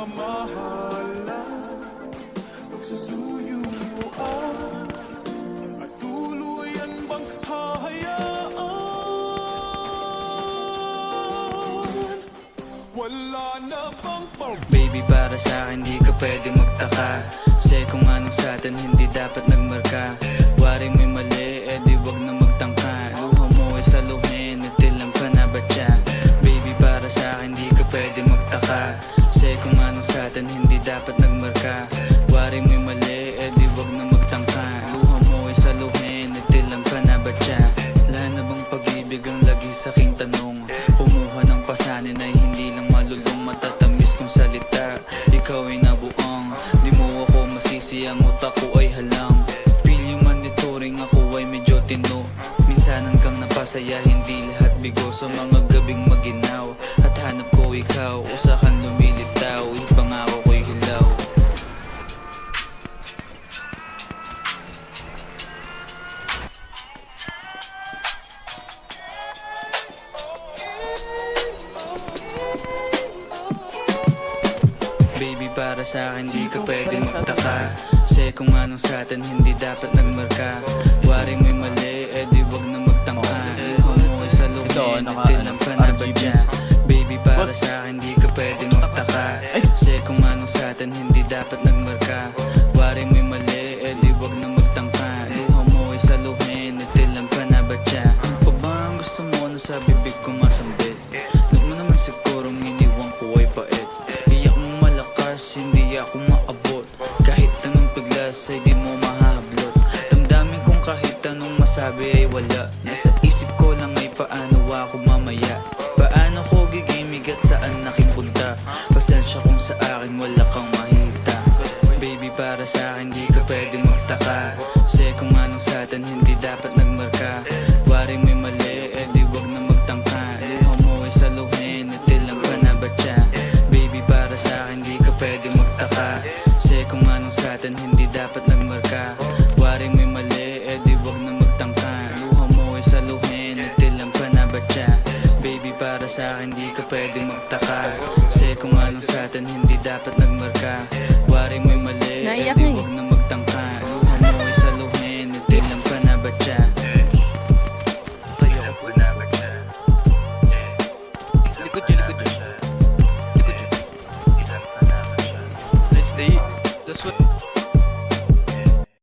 pagmamahalan, pagsusuyuan, at tuluyan bang hahayaan? Wala na bang Baby, para sa'kin di ka pwede magtaka, kasi kung anong sa'tin hindi dapat nagmarka. Wari mo'y mali, di wag na magtangka. Luha mo ay saluhin, itilang ka na ba siya? Baby, para sa'kin di ka pwede magtaka, kasi kung anong sa'tin hindi dapat nagmarka. Wari mo'y mali, di wag na magtangka. Luha mo ay saluhin, itilang ka na ba siya? Wala na bang pag-ibig ang lagi sa'king tanong? Kumuha ng pasanin ay hindi lang malulong, matatamis kong salita. Ikaw ay nabuang, di mo ako masisi, ang utak ko ay halang. Feel yung monitoring, ako ay medyo tino. Minsanan kang napasaya, hindi lahat bigo. Sa mga gabing maginaw, at hanap ko ikaw, usakan lumilitaw, ipangako ko'y hilaw. Baby, para sa'kin di ka pwede magtaka, kasi kung anong sa'tin hindi dapat nagmarka. Waring may mali, di wag na magtangka. Luha mo ay saluhin, itilang ka na ba dyan? Baby, para sa'kin di ka pwede magtaka, kasi kung anong sa'tin hindi dapat nagmarka. Waring may mali, di wag na magtangka. Luha mo ay saluhin, itilang ka na ba dyan? Pa ba ang gusto mo na sa bibig ko masambit? Huwag mo naman sigurong iniwan ko ay pait. Di ako malakas, hindi ako maabot. Kahit anong piglas ay di mo mahahablot. Damdamin kong kahit anong masabi ay wala. Nasa isip ko lang ay paano ako mamaya. Paano ko gigimig at saan nakipunta. Pasensya kung sa akin wala kang mahita. Baby, para sa'kin di ka pwede magtaka, kasi kung anong sa'tin hindi dapat nagmarka. Wari mo'y mali, di wag na magtangka. Luha mo ay saluhin, itilang ka na ba siya? Baby, para sa'kin di ka pwede magtaka, kasi kung anong sa'tin hindi dapat nagmarka. Wari mo'y mali, di wag na magtangka. Luha mo ay saluhin, itilang ka na ba siya? Baby, para sa'kin di ka pwede magtaka, kasi kung anong sa'tin hindi dapat nagmarka. Wari mo'y mali, Naiyak di na eh. wag na